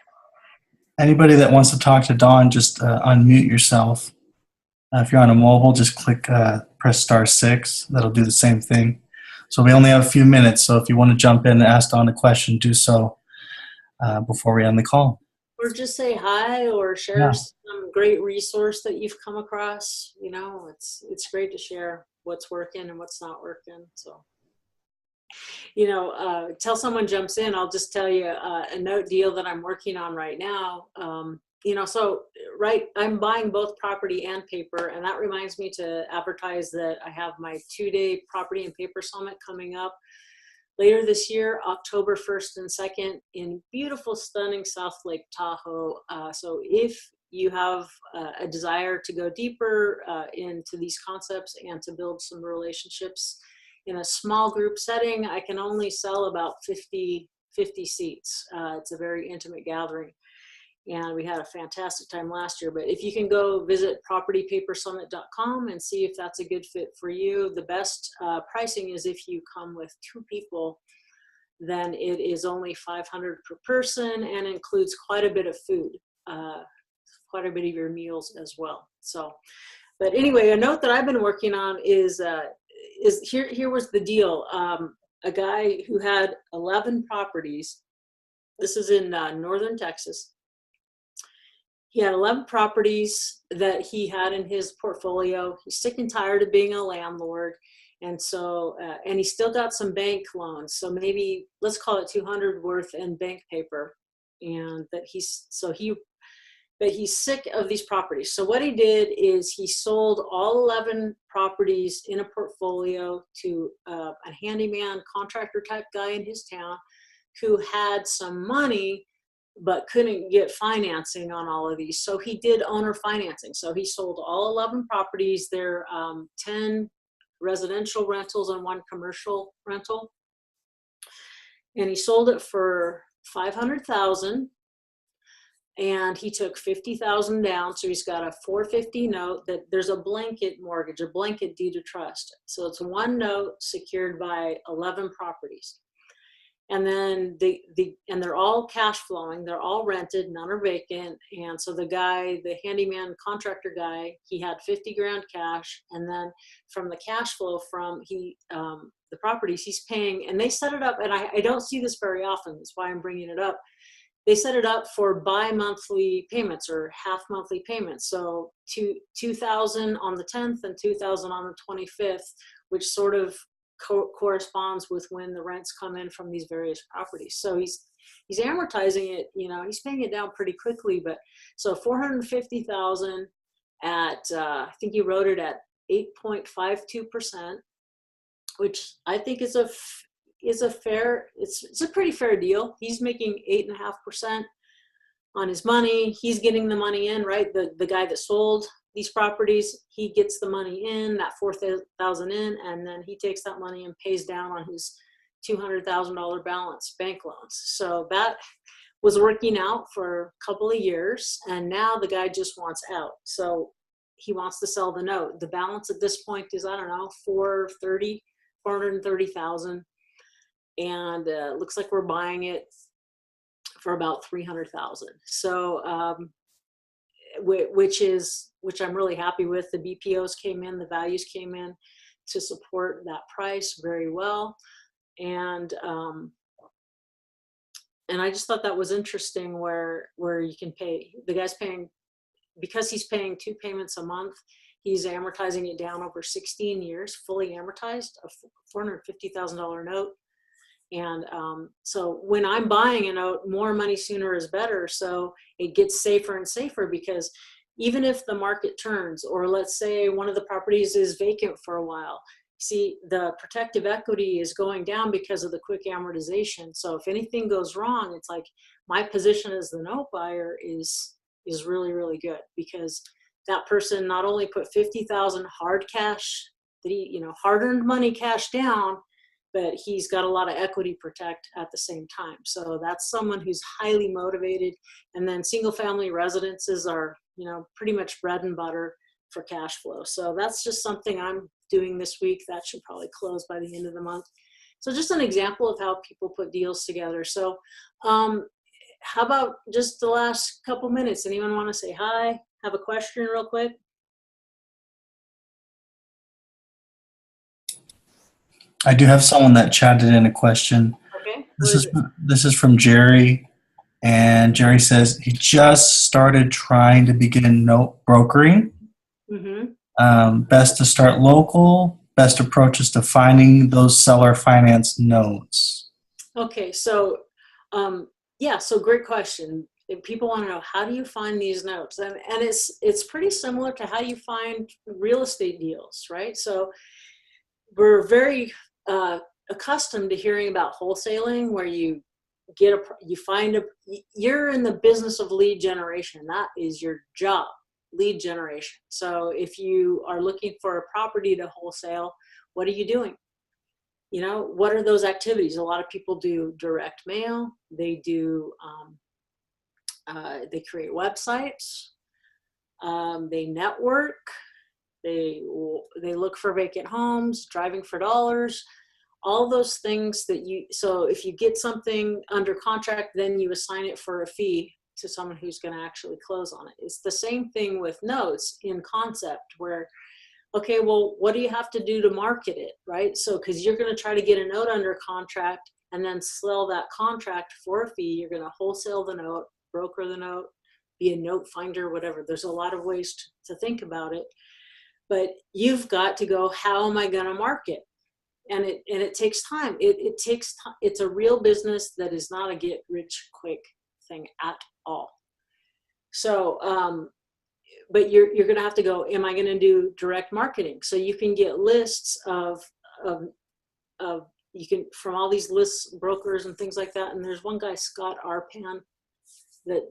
Anybody that wants to talk to Dawn, just unmute yourself. If you're on a mobile, just press *6. That'll do the same thing. So we only have a few minutes, so if you want to jump in and ask Dawn a question, do so before we end the call. Or just say hi, or share some great resource that you've come across. It's great to share what's working and what's not working. So, till someone jumps in, I'll just tell you a note deal that I'm working on right now. I'm buying both property and paper, and that reminds me to advertise that I have my 2-day property and paper summit coming up later this year, October 1st and 2nd, in beautiful, stunning South Lake Tahoe. So if you have a desire to go deeper into these concepts and to build some relationships in a small group setting, I can only sell about 50 seats. It's a very intimate gathering. And we had a fantastic time last year. But if you can go visit propertypapersummit.com and see if that's a good fit for you, the best pricing is if you come with 2 people, then it is only $500 per person and includes quite a bit of food, quite a bit of your meals as well. So, but anyway, a note that I've been working on is here was the deal. A guy who had 11 properties. This is in northern Texas. He had 11 properties that he had in his portfolio. He's sick and tired of being a landlord. And so, and he still got some bank loans. So maybe let's call it 200 worth in bank paper. And that he's sick of these properties. So what he did is he sold all 11 properties in a portfolio to a handyman contractor type guy in his town who had some money but couldn't get financing on all of these. So he did owner financing. So he sold all 11 properties. There are 10 residential rentals and 1 commercial rental. And he sold it for $500,000. And he took $50,000 down. So he's got a $450 note that there's a blanket mortgage, a blanket deed of trust. So it's 1 note secured by 11 properties. And then they're all cash flowing. They're all rented, none are vacant. And so the handyman contractor guy, he had $50,000 cash. And then from the cash flow from the properties he's paying, and they set it up. And I don't see this very often. That's why I'm bringing it up. They set it up for bi-monthly payments or half monthly payments. So $2,000 on the 10th and $2,000 on the 25th, which sort of corresponds with when the rents come in from these various properties. So he's amortizing it, he's paying it down pretty quickly. But so $450,000 at I think he wrote it at 8.52%, which I think is a pretty fair deal. He's making 8.5% on his money. He's getting the money in, right? The guy that sold these properties, he gets the money in, that $4,000 in, and then he takes that money and pays down on his $200,000 balance bank loans. So that was working out for a couple of years, and now the guy just wants out. So he wants to sell the note. The balance at this point is, I don't know, 430,000, and looks like we're buying it for about 300,000. So which I'm really happy with. The BPOs came in, the values came in to support that price very well, and I just thought that was interesting where you can pay, the guy's paying, because he's paying 2 payments a month, he's amortizing it down over 16 years, fully amortized, a $450,000 note. And so when I'm buying a note, more money sooner is better. So it gets safer and safer, because even if the market turns, or let's say one of the properties is vacant for a while, see, the protective equity is going down because of the quick amortization. So if anything goes wrong, it's like my position as the note buyer is really, really good, because that person not only put 50,000 hard cash, that he, hard-earned money cash down, but he's got a lot of equity protect at the same time. So that's someone who's highly motivated. And then single family residences are, pretty much bread and butter for cash flow. So that's just something I'm doing this week. That should probably close by the end of the month. So just an example of how people put deals together. So how about just the last couple minutes? Anyone want to say hi? Have a question real quick? I do have someone that chatted in a question. Okay. This is from Jerry, and Jerry says he just started trying to begin note brokering. Mm-hmm. Best to start local. Best approaches to finding those seller finance notes. Okay, so so great question. If people want to know, how do you find these notes? And it's pretty similar to how you find real estate deals, right? So we're very accustomed to hearing about wholesaling, where you you're in the business of lead generation. That is your job, lead generation. So if you are looking for a property to wholesale, what are you doing? What are those activities? A lot of people do direct mail. They do, they create websites. They network. They look for vacant homes, driving for dollars, all those things so if you get something under contract, then you assign it for a fee to someone who's going to actually close on it. It's the same thing with notes in concept, where, okay, well, what do you have to do to market it, right? So, because you're going to try to get a note under contract and then sell that contract for a fee. You're going to wholesale the note, broker the note, be a note finder, whatever. There's a lot of ways to think about it. But you've got to go, how am I going to market? And it takes time. It takes time. It's a real business that is not a get rich quick thing at all. So, but you're going to have to go, am I going to do direct marketing? So you can get lists from all these lists, brokers and things like that. And there's one guy, Scott Arpan,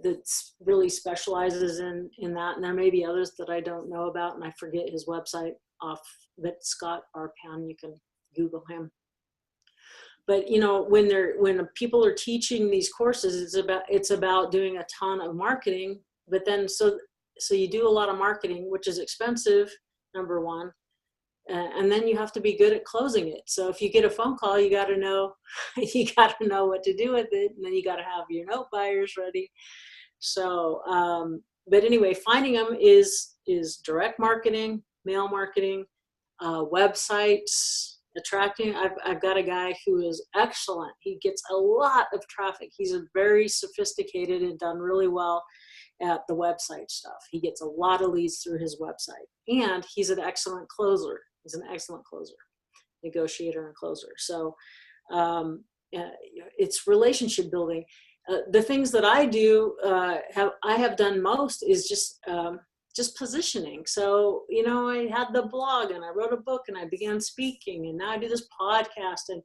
that's really specializes in that. And there may be others that I don't know about, and I forget his website but Scott Arpan, you can Google him. But when people are teaching these courses, it's about doing a ton of marketing. But then so you do a lot of marketing, which is expensive, number one, and then you have to be good at closing it. So if you get a phone call, you got to know what to do with it, and then you got to have your note buyers ready. So, but anyway, finding them is direct marketing, mail marketing, websites. Attracting. I've got a guy who is excellent. He gets a lot of traffic. He's very sophisticated and done really well at the website stuff. He gets a lot of leads through his website, and he's an excellent closer. He's an excellent closer, negotiator and closer. So it's relationship building. The things that I do I have done most is just positioning. So, I had the blog, and I wrote a book, and I began speaking, and now I do this podcast, and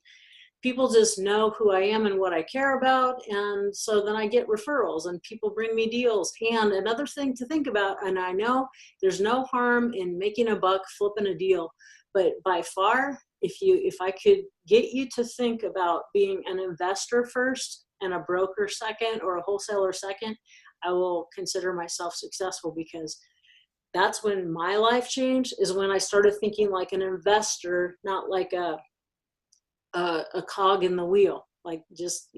people just know who I am and what I care about. And so then I get referrals, and people bring me deals. And another thing to think about, and I know there's no harm in making a buck, flipping a deal, but by far if I could get you to think about being an investor first and a broker second or a wholesaler second, I will consider myself successful, because that's when my life changed, is when I started thinking like an investor, not like a cog in the wheel, like just,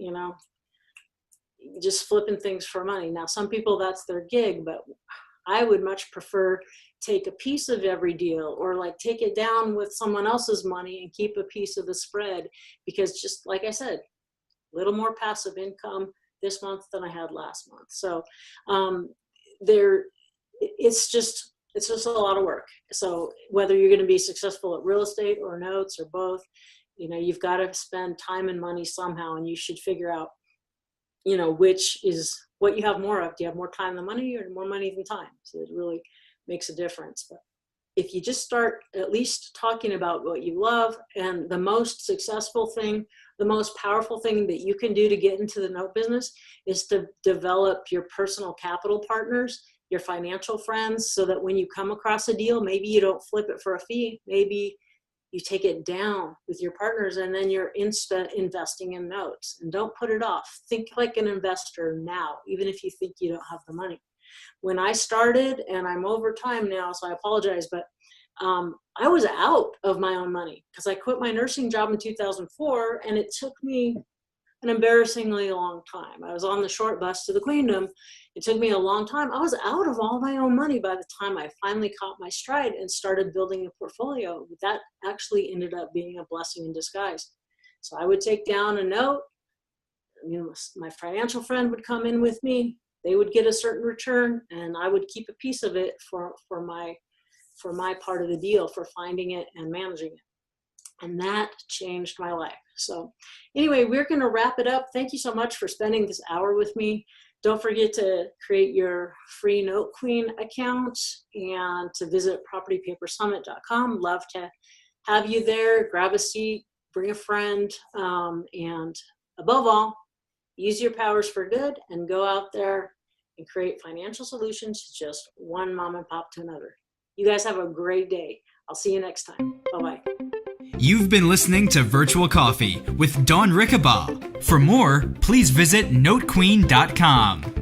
just flipping things for money. Now, some people, that's their gig, but I would much prefer take a piece of every deal, or like take it down with someone else's money and keep a piece of the spread, because just like I said, a little more passive income this month than I had last month. So it's just a lot of work. So whether you're going to be successful at real estate or notes or both, you've got to spend time and money somehow, and you should figure out, which is what you have more of. Do you have more time than money, or more money than time? So it really makes a difference. But if you just start at least talking about what you love, and the most successful thing, the most powerful thing that you can do to get into the note business is to develop your personal capital partners, your financial friends, so that when you come across a deal, maybe you don't flip it for a fee, maybe you take it down with your partners, and then you're investing in notes. And don't put it off. Think like an investor now, even if you think you don't have the money. When I started, and I'm over time now, so I apologize, but I was out of my own money because I quit my nursing job in 2004, and it took me an embarrassingly long time. I was on the short bus to the Queendom. It took me a long time. I was out of all my own money by the time I finally caught my stride and started building a portfolio. That actually ended up being a blessing in disguise. So I would take down a note. My financial friend would come in with me. They would get a certain return, and I would keep a piece of it for my part of the deal, for finding it and managing it. And that changed my life. So anyway, we're going to wrap it up. Thank you so much for spending this hour with me. Don't forget to create your free Note Queen account and to visit propertypapersummit.com. Love to have you there. Grab a seat, bring a friend, and above all, use your powers for good and go out there and create financial solutions, just one mom and pop to another. You guys have a great day. I'll see you next time. Bye-bye. You've been listening to Virtual Coffee with Dawn Rickabaugh. For more, please visit notequeen.com.